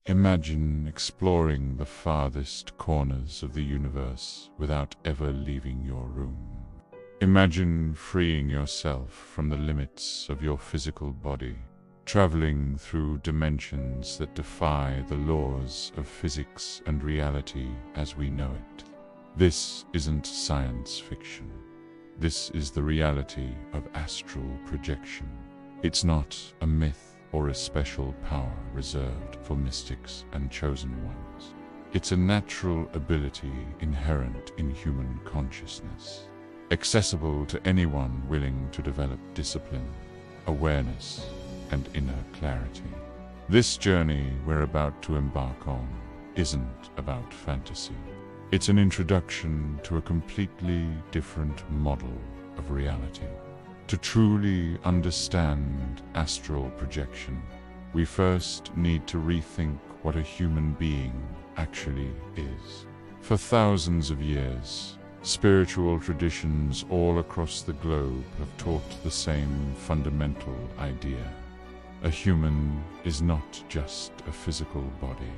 Imagine exploring the farthest corners of the universe without ever leaving your room. Imagine freeing yourself from the limits of your physical body, traveling through dimensions that defy the laws of physics and reality as we know it. This isn't science fiction. This is the reality of astral projection. It's not a myth or a special power reserved for mystics and chosen ones. It's a natural ability inherent in human consciousness, accessible to anyone willing to develop discipline, awareness, and inner clarity. This journey we're about to embark on isn't about fantasy. It's an introduction to a completely different model of reality. To truly understand astral projection, we first need to rethink what a human being actually is. For thousands of years, spiritual traditions all across the globe have taught the same fundamental idea. A human is not just a physical body.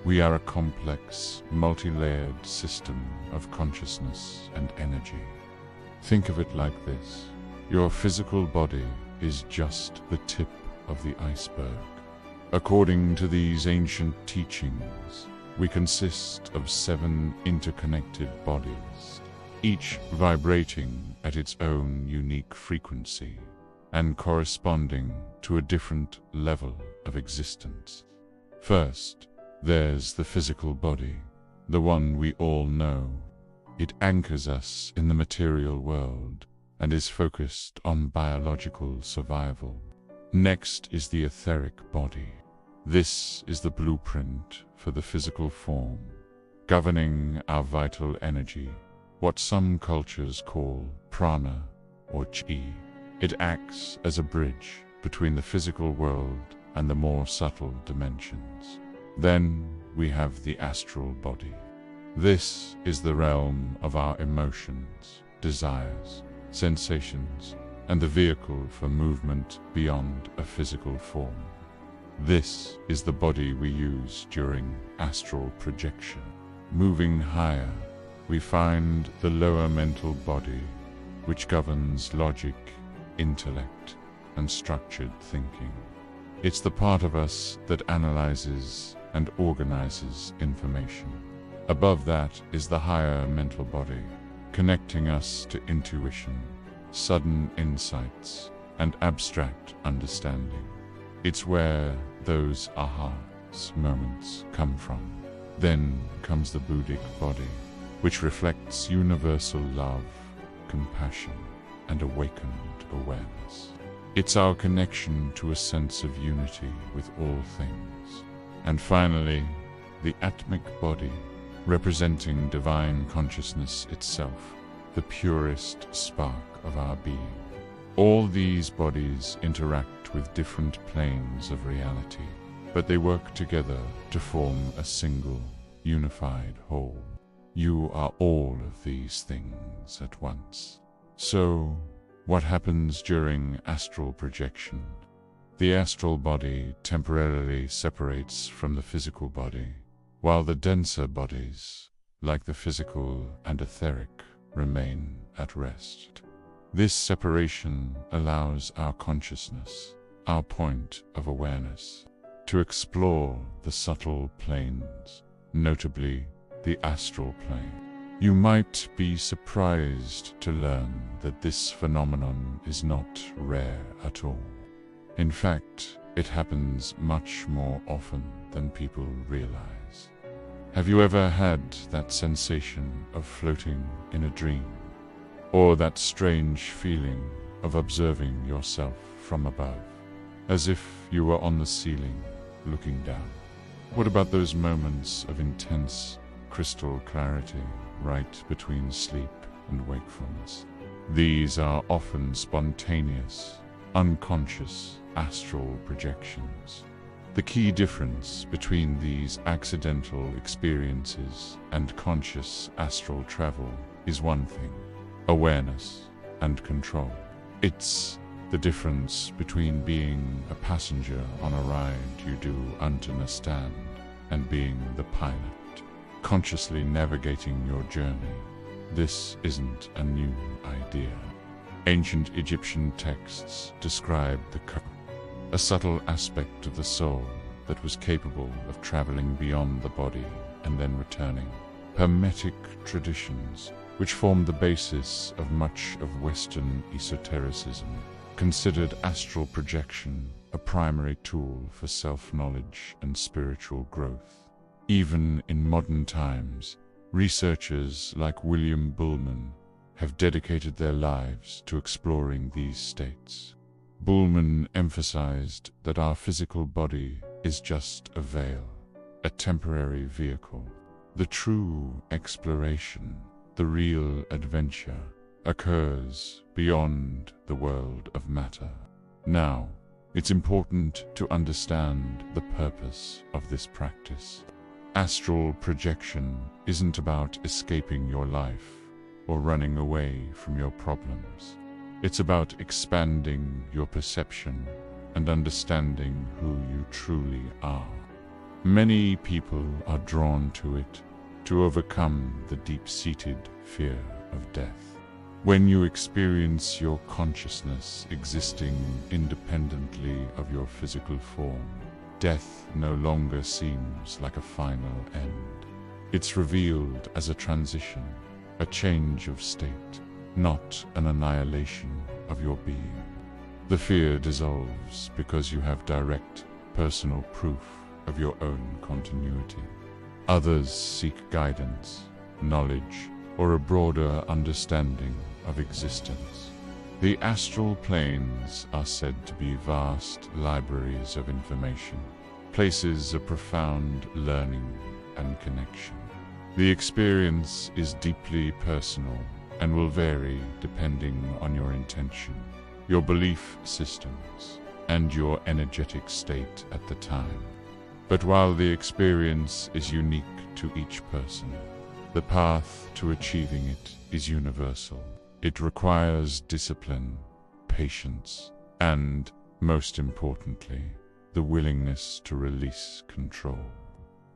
We are a complex, multi-layered system of consciousness and energy. Think of it like this. Your physical body is just the tip of the iceberg. According to these ancient teachings, we consist of 7 interconnected bodies, each vibrating at its own unique frequency and corresponding to a different level of existence. First, there's the physical body, the one we all know. It anchors us in the material world and is focused on biological survival. Next is the etheric body. This is the blueprint for the physical form, governing our vital energy, what some cultures call prana or chi. It acts as a bridge between the physical world and the more subtle dimensions. Then we have the astral body. This is the realm of our emotions, desires, sensations, and the vehicle for movement beyond a physical form. This is the body we use during astral projection. Moving higher, we find the lower mental body, which governs logic, intellect, and structured thinking. It's the part of us that analyzes and organizes information. Above that is the higher mental body, connecting us to intuition, sudden insights, and abstract understanding. It's where those aha moments come from. Then comes the Buddhic body, which reflects universal love, compassion, and awakened awareness. It's our connection to a sense of unity with all things. And finally, the Atmic body, representing divine consciousness itself, the purest spark of our being. All these bodies interact with different planes of reality, but they work together to form a single, unified whole. You are all of these things at once. So, what happens during astral projection? The astral body temporarily separates from the physical body, while the denser bodies, like the physical and etheric, remain at rest. This separation allows our consciousness, our point of awareness, to explore the subtle planes, notably the astral plane. You might be surprised to learn that this phenomenon is not rare at all. In fact, it happens much more often than people realize. Have you ever had that sensation of floating in a dream? Or that strange feeling of observing yourself from above, as if you were on the ceiling looking down? What about those moments of intense crystal clarity right between sleep and wakefulness? These are often spontaneous, unconscious astral projections. The key difference between these accidental experiences and conscious astral travel is one thing: awareness and control. It's the difference between being a passenger on a ride you do understand and being the pilot, consciously navigating your journey. This isn't a new idea. Ancient Egyptian texts describe the a subtle aspect of the soul that was capable of traveling beyond the body and then returning. Hermetic traditions, which formed the basis of much of Western esotericism, considered astral projection a primary tool for self-knowledge and spiritual growth. Even in modern times, researchers like William Buhlman have dedicated their lives to exploring these states. Buhlman emphasized that our physical body is just a veil, a temporary vehicle. The true exploration, the real adventure, occurs beyond the world of matter. Now, it's important to understand the purpose of this practice. Astral projection isn't about escaping your life or running away from your problems. It's about expanding your perception and understanding who you truly are. Many people are drawn to it to overcome the deep-seated fear of death. When you experience your consciousness existing independently of your physical form, death no longer seems like a final end. It's revealed as a transition, a change of state, not an annihilation of your being. The fear dissolves because you have direct, personal proof of your own continuity. Others seek guidance, knowledge, or a broader understanding of existence. The astral planes are said to be vast libraries of information, places of profound learning and connection. The experience is deeply personal and will vary depending on your intention, your belief systems, and your energetic state at the time. But while the experience is unique to each person, the path to achieving it is universal. It requires discipline, patience, and, most importantly, the willingness to release control.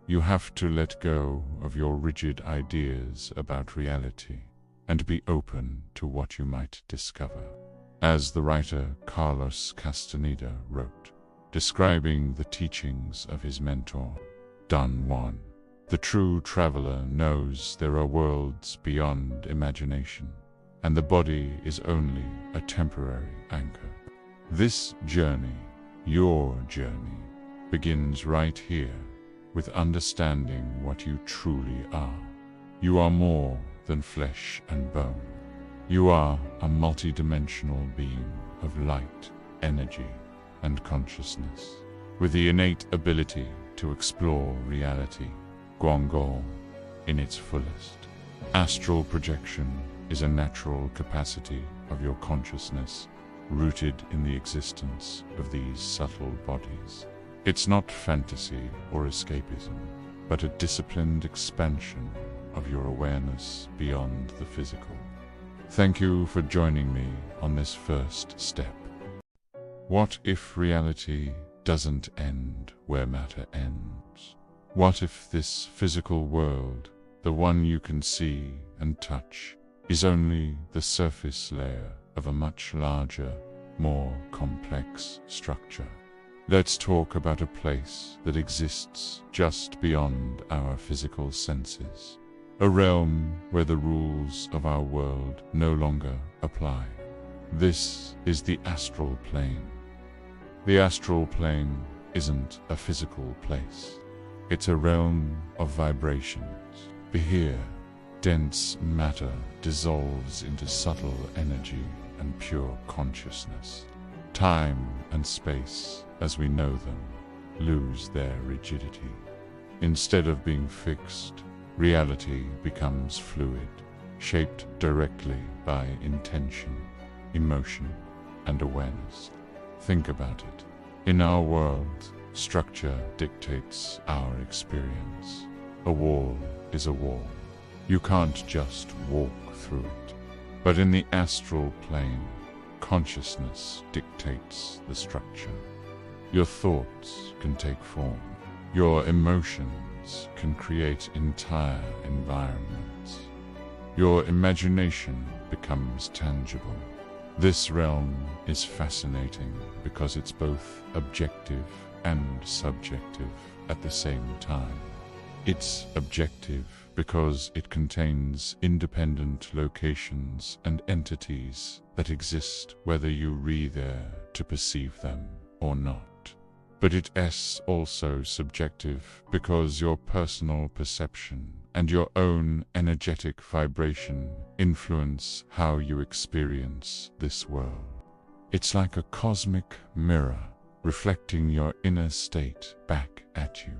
You have to let go of your rigid ideas about reality and be open to what you might discover. As the writer Carlos Castaneda wrote, describing the teachings of his mentor, Don Juan, the true traveler knows there are worlds beyond imagination, and the body is only a temporary anchor. This journey, your journey, begins right here with understanding what you truly are. You are more than flesh and bone. You are a multidimensional being of light, energy, and consciousness, with the innate ability to explore reality, Guanggong, in its fullest. Astral projection is a natural capacity of your consciousness, rooted in the existence of these subtle bodies. It's not fantasy or escapism, but a disciplined expansion of your awareness beyond the physical. Thank you for joining me on this first step. What if reality doesn't end where matter ends? What if this physical world, the one you can see and touch, is only the surface layer of a much larger, more complex structure? Let's talk about a place that exists just beyond our physical senses. A realm where the rules of our world no longer apply. This is the astral plane. The astral plane isn't a physical place. It's a realm of vibrations. Here, dense matter dissolves into subtle energy and pure consciousness. Time and space, as we know them, lose their rigidity. Instead of being fixed, reality becomes fluid, shaped directly by intention, emotion, and awareness. Think about it. In our world, structure dictates our experience. A wall is a wall. You can't just walk through it. But in the astral plane, consciousness dictates the structure. Your thoughts can take form. Your emotions can create entire environments. Your imagination becomes tangible. This realm is fascinating because it's both objective and subjective at the same time. It's objective because it contains independent locations and entities that exist whether you are there to perceive them or not. But it is also subjective because your personal perception and your own energetic vibration influence how you experience this world. It's like a cosmic mirror reflecting your inner state back at you.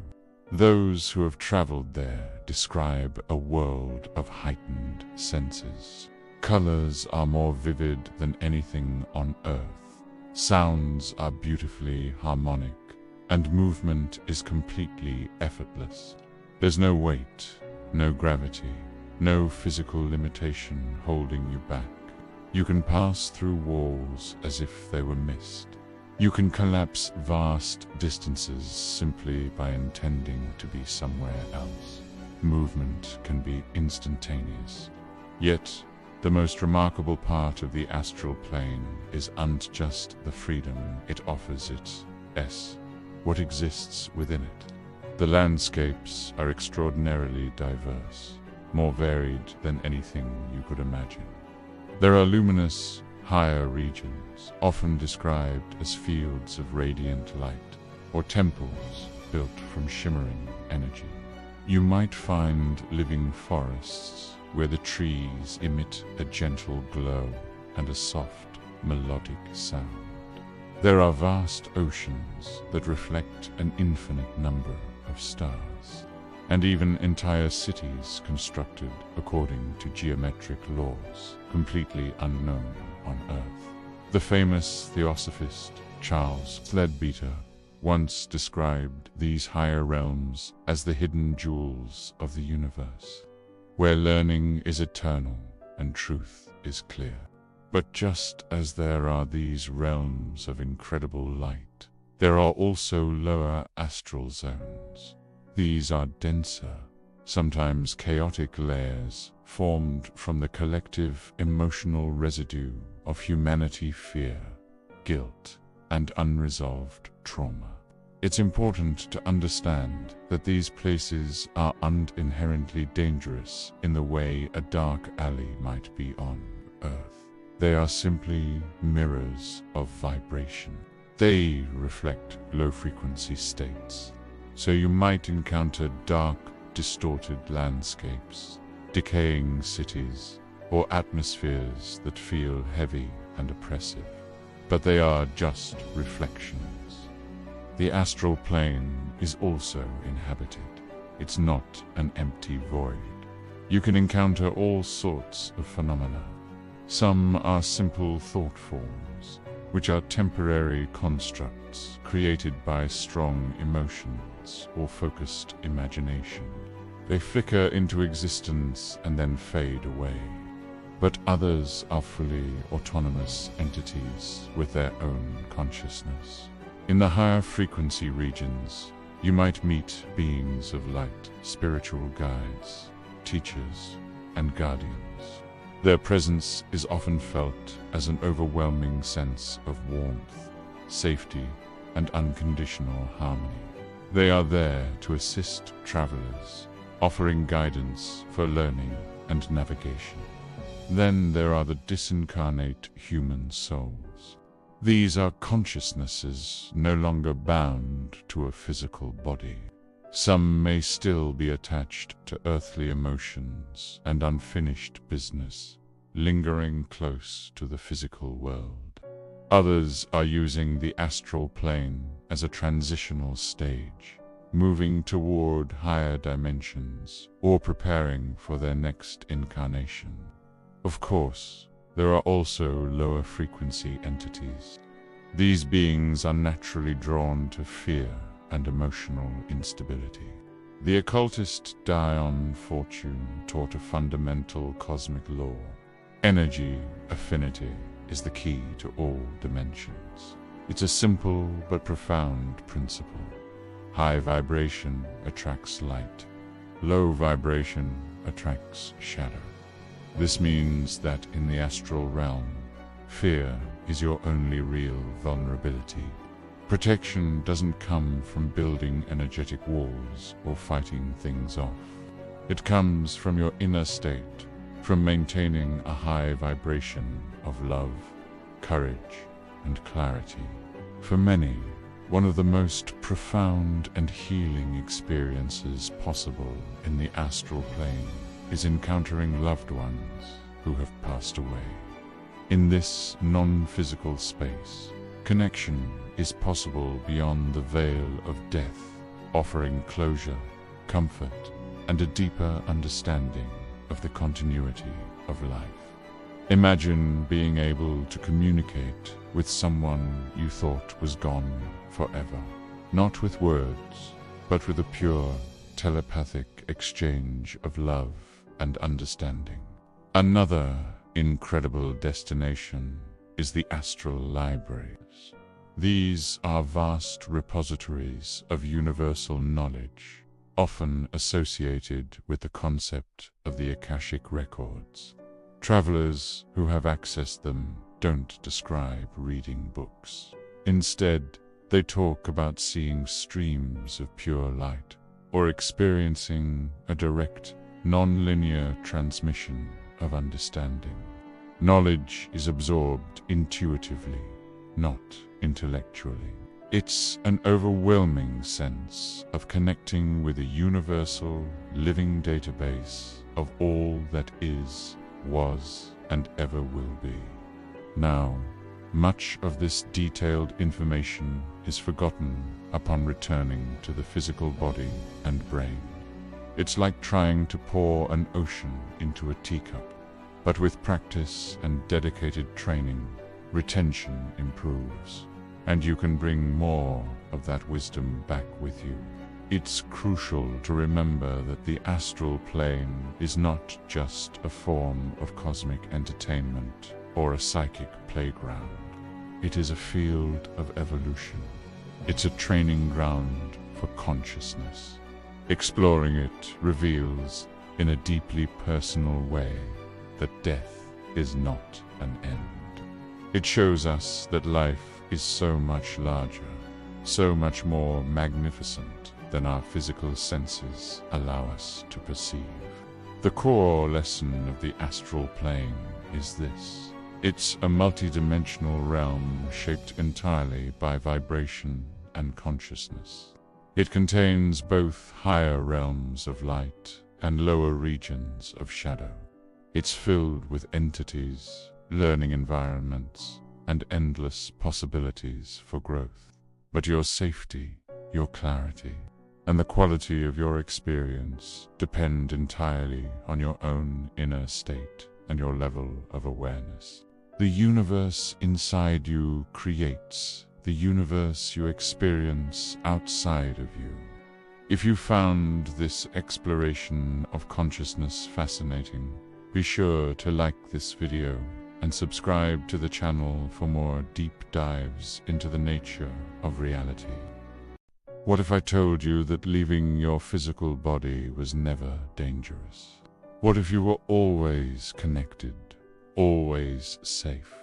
Those who have traveled there describe a world of heightened senses. Colors are more vivid than anything on Earth. Sounds are beautifully harmonic, and movement is completely effortless. There's no weight, no gravity, no physical limitation holding you back. You can pass through walls as if they were mist. You can collapse vast distances simply by intending to be somewhere else. Movement can be instantaneous. Yet, the most remarkable part of the astral plane isn't just the freedom it offers, it's what exists within it. The landscapes are extraordinarily diverse, more varied than anything you could imagine. There are luminous, higher regions, often described as fields of radiant light, or temples built from shimmering energy. You might find living forests where the trees emit a gentle glow and a soft, melodic sound. There are vast oceans that reflect an infinite number of stars, and even entire cities constructed according to geometric laws, completely unknown on Earth. The famous theosophist Charles Leadbeater once described these higher realms as the hidden jewels of the universe, where learning is eternal and truth is clear. But just as there are these realms of incredible light, there are also lower astral zones. These are denser, sometimes chaotic layers formed from the collective emotional residue of humanity, fear, guilt, and unresolved trauma. It's important to understand that these places aren't inherently dangerous in the way a dark alley might be on Earth. They are simply mirrors of vibration. They reflect low-frequency states. So you might encounter dark, distorted landscapes, decaying cities, or atmospheres that feel heavy and oppressive. But they are just reflections. The astral plane is also inhabited. It's not an empty void. You can encounter all sorts of phenomena. Some are simple thought forms, which are temporary constructs created by strong emotions or focused imagination. They flicker into existence and then fade away. But others are fully autonomous entities with their own consciousness. In the higher frequency regions, you might meet beings of light, spiritual guides, teachers, and guardians. Their presence is often felt as an overwhelming sense of warmth, safety, and unconditional harmony. They are there to assist travelers, offering guidance for learning and navigation. Then there are the disincarnate human souls. These are consciousnesses no longer bound to a physical body. Some may still be attached to earthly emotions and unfinished business, lingering close to the physical world. Others are using the astral plane as a transitional stage, moving toward higher dimensions or preparing for their next incarnation. Of course, there are also lower frequency entities. These beings are naturally drawn to fear and emotional instability. The occultist Dion Fortune taught a fundamental cosmic law. Energy affinity is the key to all dimensions. It's a simple but profound principle. High vibration attracts light. Low vibration attracts shadow. This means that in the astral realm, fear is your only real vulnerability. Protection doesn't come from building energetic walls or fighting things off. It comes from your inner state, from maintaining a high vibration of love, courage, and clarity. For many, one of the most profound and healing experiences possible in the astral plane is encountering loved ones who have passed away. In this non-physical space, connection is possible beyond the veil of death, offering closure, comfort, and a deeper understanding of the continuity of life. Imagine being able to communicate with someone you thought was gone forever, not with words, but with a pure, telepathic exchange of love and understanding. Another incredible destination is the astral libraries. These are vast repositories of universal knowledge, often associated with the concept of the Akashic records. Travelers who have accessed them don't describe reading books. Instead, they talk about seeing streams of pure light or experiencing a direct, non-linear transmission of understanding. Knowledge is absorbed intuitively, not intellectually. It's an overwhelming sense of connecting with a universal, living database of all that is, was, and ever will be. Now, much of this detailed information is forgotten upon returning to the physical body and brain. It's like trying to pour an ocean into a teacup, but with practice and dedicated training, retention improves, and you can bring more of that wisdom back with you. It's crucial to remember that the astral plane is not just a form of cosmic entertainment or a psychic playground. It is a field of evolution. It's a training ground for consciousness. Exploring it reveals, in a deeply personal way, that death is not an end. It shows us that life is so much larger, so much more magnificent than our physical senses allow us to perceive. The core lesson of the astral plane is this: it's a multidimensional realm shaped entirely by vibration and consciousness. It contains both higher realms of light and lower regions of shadow. It's filled with entities, learning environments, and endless possibilities for growth. But your safety, your clarity, and the quality of your experience depend entirely on your own inner state and your level of awareness. The universe inside you creates the universe you experience outside of you. If you found this exploration of consciousness fascinating, be sure to like this video and subscribe to the channel for more deep dives into the nature of reality. What if I told you that leaving your physical body was never dangerous? What if you were always connected, always safe,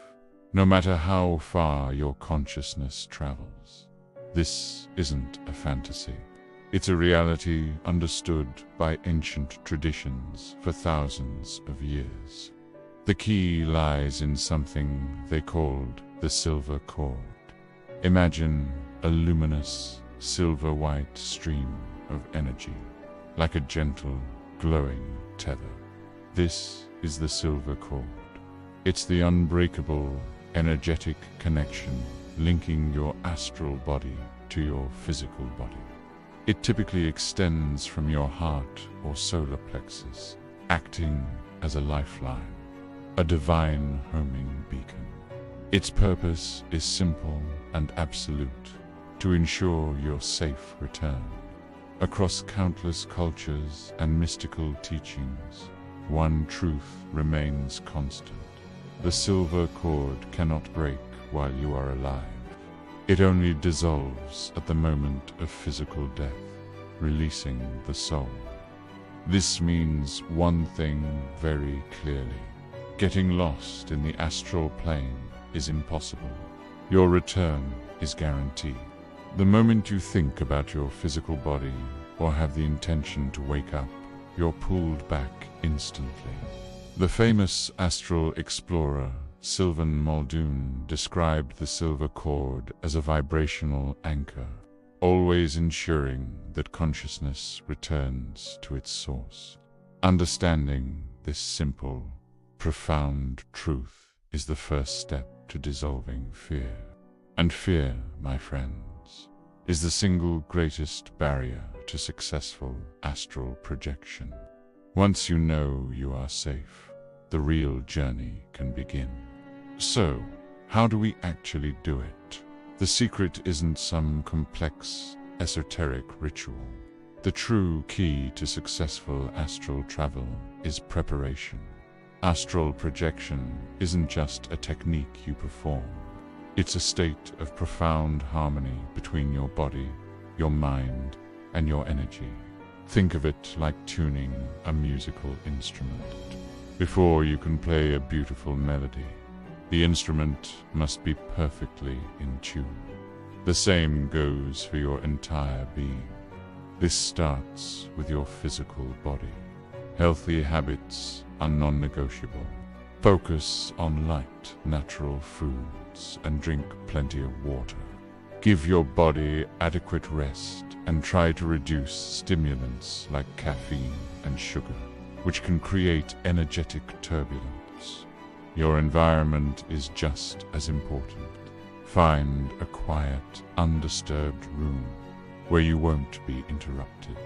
no matter how far your consciousness travels? This isn't a fantasy. It's a reality understood by ancient traditions for thousands of years. The key lies in something they called the silver cord. Imagine a luminous, silver-white stream of energy, like a gentle, glowing tether. This is the silver cord. It's the unbreakable, energetic connection linking your astral body to your physical body. It typically extends from your heart or solar plexus, acting as a lifeline, a divine homing beacon. Its purpose is simple and absolute: to ensure your safe return. Across countless cultures and mystical teachings, one truth remains constant: the silver cord cannot break while you are alive. It only dissolves at the moment of physical death, releasing the soul. This means one thing very clearly. Getting lost in the astral plane is impossible. Your return is guaranteed. The moment you think about your physical body or have the intention to wake up, you're pulled back instantly. The famous astral explorer Sylvan Muldoon described the silver cord as a vibrational anchor, always ensuring that consciousness returns to its source. Understanding this simple, profound truth is the first step to dissolving fear. And fear, my friends, is the single greatest barrier to successful astral projection. Once you know you are safe, the real journey can begin. So, how do we actually do it? The secret isn't some complex, esoteric ritual. The true key to successful astral travel is preparation. Astral projection isn't just a technique you perform. It's a state of profound harmony between your body, your mind, and your energy. Think of it like tuning a musical instrument. Before you can play a beautiful melody, the instrument must be perfectly in tune. The same goes for your entire being. This starts with your physical body. Healthy habits are non-negotiable. Focus on light, natural foods and drink plenty of water. Give your body adequate rest and try to reduce stimulants like caffeine and sugar, which can create energetic turbulence. Your environment is just as important. Find a quiet, undisturbed room where you won't be interrupted.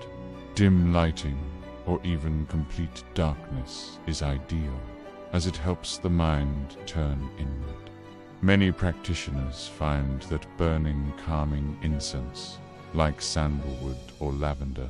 Dim lighting or even complete darkness is ideal, as it helps the mind turn inward. Many practitioners find that burning calming incense, like sandalwood or lavender,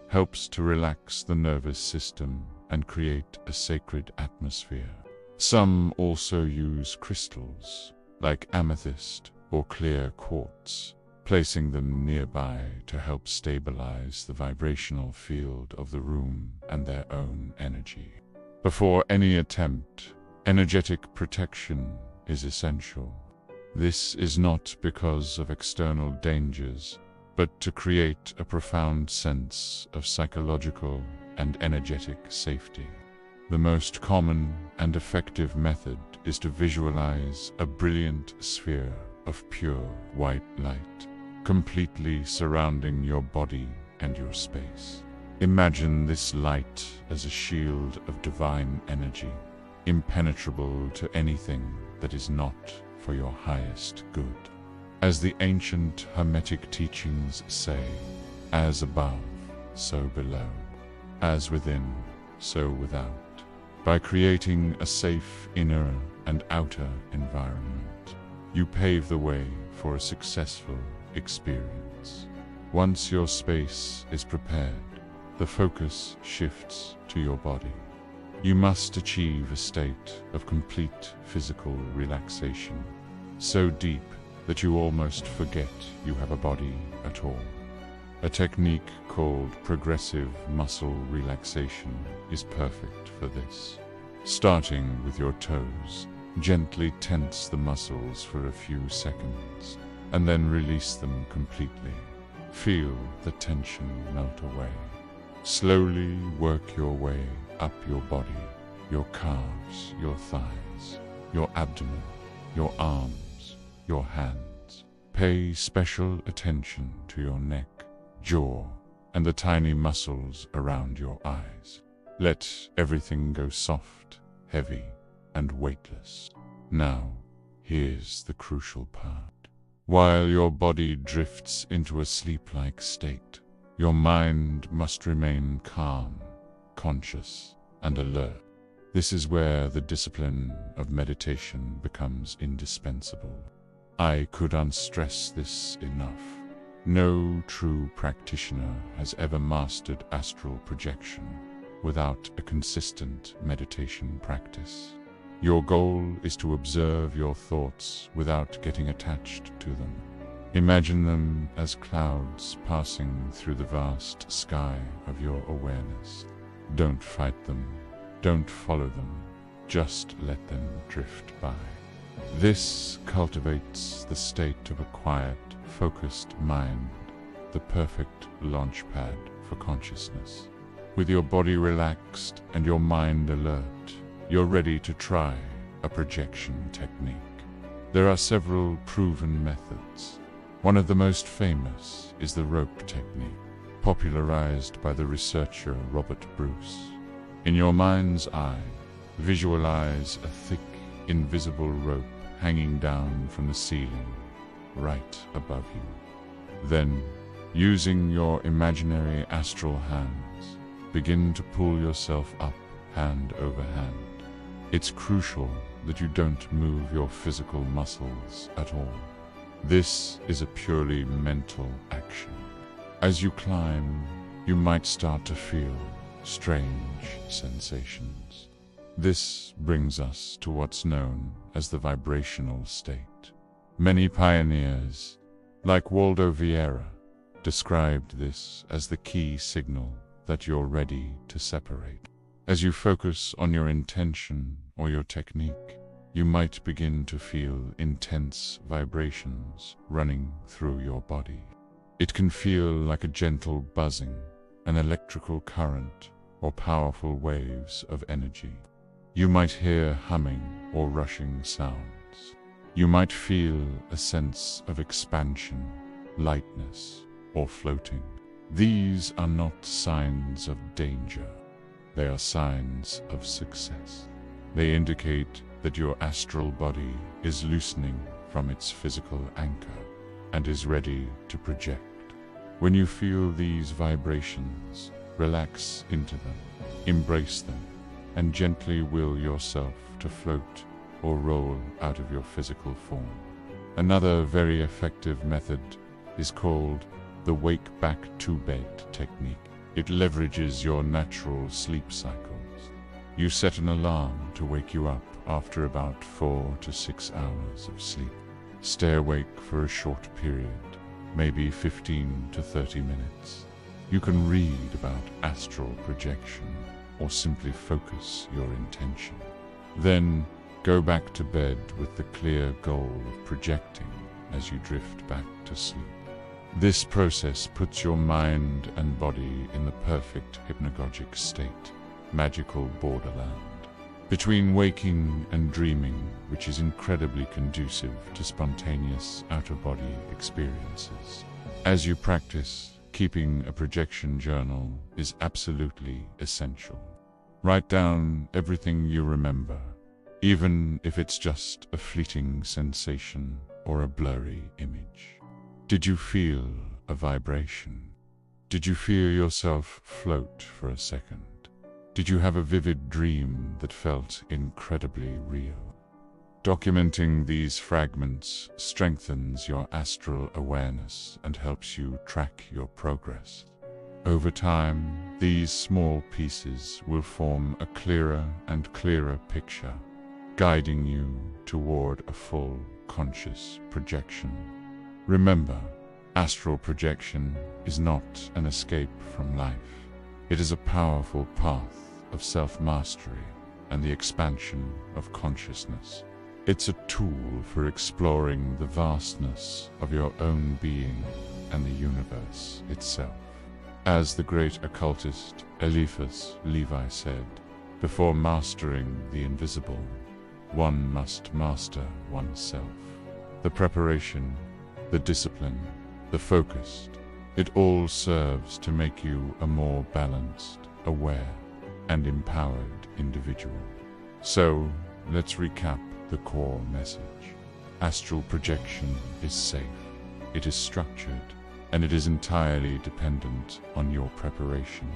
helps to relax the nervous system and create a sacred atmosphere. Some also use crystals, like amethyst or clear quartz, placing them nearby to help stabilize the vibrational field of the room and their own energy. Before any attempt, energetic protection is essential. This is not because of external dangers, but to create a profound sense of psychological and energetic safety. The most common and effective method is to visualize a brilliant sphere of pure white light, completely surrounding your body and your space. Imagine this light as a shield of divine energy, impenetrable to anything that is not for your highest good. As the ancient Hermetic teachings say, as above, so below, as within, so without. By creating a safe inner and outer environment, you pave the way for a successful experience. Once your space is prepared, the focus shifts to your body. You must achieve a state of complete physical relaxation, so deep that you almost forget you have a body at all. A technique called progressive muscle relaxation is perfect for this. Starting with your toes, gently tense the muscles for a few seconds, and then release them completely. Feel the tension melt away. Slowly work your way up your body, your calves, your thighs, your abdomen, your arms, your hands. Pay special attention to your neck, jaw, and the tiny muscles around your eyes. Let everything go soft, heavy, and weightless. Now, here's the crucial part. While your body drifts into a sleep-like state, your mind must remain calm, conscious, and alert. This is where the discipline of meditation becomes indispensable. I couldn't stress this enough. No true practitioner has ever mastered astral projection without a consistent meditation practice. Your goal is to observe your thoughts without getting attached to them. Imagine them as clouds passing through the vast sky of your awareness. Don't fight them, don't follow them, just let them drift by. This cultivates the state of a quiet, focused mind, the perfect launchpad for consciousness. With your body relaxed and your mind alert, you're ready to try a projection technique. There are several proven methods. One of the most famous is the rope technique, popularized by the researcher Robert Bruce. In your mind's eye, visualize a thick, invisible rope hanging down from the ceiling, right above you. Then, using your imaginary astral hands, begin to pull yourself up hand over hand. It's crucial that you don't move your physical muscles at all. This is a purely mental action. As you climb, you might start to feel strange sensations. This brings us to what's known as the vibrational state. Many pioneers, like Waldo Vieira, described this as the key signal that you're ready to separate. As you focus on your intention or your technique, you might begin to feel intense vibrations running through your body. It can feel like a gentle buzzing, an electrical current, or powerful waves of energy. You might hear humming or rushing sounds. You might feel a sense of expansion, lightness, or floating. These are not signs of danger. They are signs of success. They indicate that your astral body is loosening from its physical anchor and is ready to project. When you feel these vibrations, relax into them, embrace them, and gently will yourself to float or roll out of your physical form. Another very effective method is called the wake back to bed technique. It leverages your natural sleep cycles. You set an alarm to wake you up after about 4 to 6 hours of sleep. Stay awake for a short period, maybe 15 to 30 minutes. You can read about astral projection or simply focus your intention. Then go back to bed with the clear goal of projecting as you drift back to sleep. This process puts your mind and body in the perfect hypnagogic state, magical borderland, between waking and dreaming, which is incredibly conducive to spontaneous out-of-body experiences. As you practice, keeping a projection journal is absolutely essential. Write down everything you remember, even if it's just a fleeting sensation or a blurry image. Did you feel a vibration? Did you feel yourself float for a second? Did you have a vivid dream that felt incredibly real? Documenting these fragments strengthens your astral awareness and helps you track your progress. Over time, these small pieces will form a clearer and clearer picture, guiding you toward a full, conscious projection. Remember, astral projection is not an escape from life. It is a powerful path of self-mastery and the expansion of consciousness. It's a tool for exploring the vastness of your own being and the universe itself. As the great occultist Eliphas Levi said, before mastering the invisible, one must master oneself. The preparation, the discipline, the focus, it all serves to make you a more balanced, aware, and empowered individual. So, let's recap the core message. Astral projection is safe, it is structured, and it is entirely dependent on your preparation,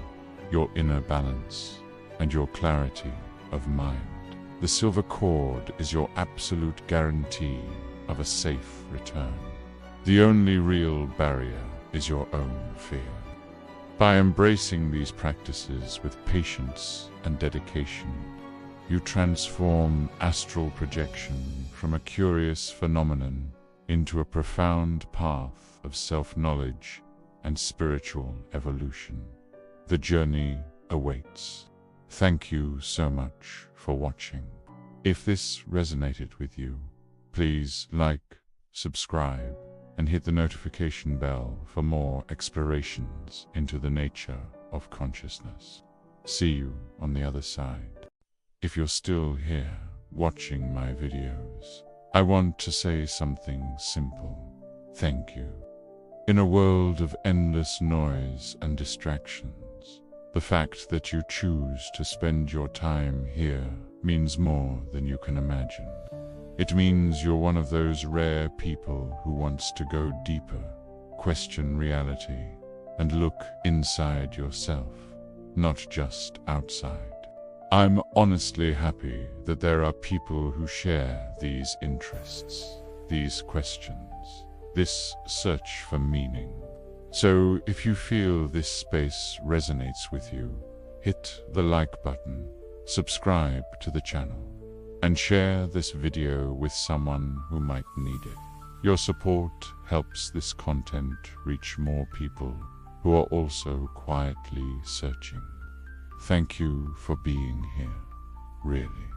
your inner balance, and your clarity of mind. The silver cord is your absolute guarantee of a safe return. The only real barrier is your own fear. By embracing these practices with patience and dedication, you transform astral projection from a curious phenomenon into a profound path of self-knowledge and spiritual evolution. The journey awaits. Thank you so much for watching. If this resonated with you, please like, subscribe, and hit the notification bell for more explorations into the nature of consciousness. See you on the other side. If you're still here watching my videos, I want to say something simple. Thank you. In a world of endless noise and distractions, the fact that you choose to spend your time here means more than you can imagine. It means you're one of those rare people who wants to go deeper, question reality, and look inside yourself, not just outside. I'm honestly happy that there are people who share these interests, these questions, this search for meaning. So if you feel this space resonates with you, hit the like button, subscribe to the channel, and share this video with someone who might need it. Your support helps this content reach more people who are also quietly searching. Thank you for being here, really.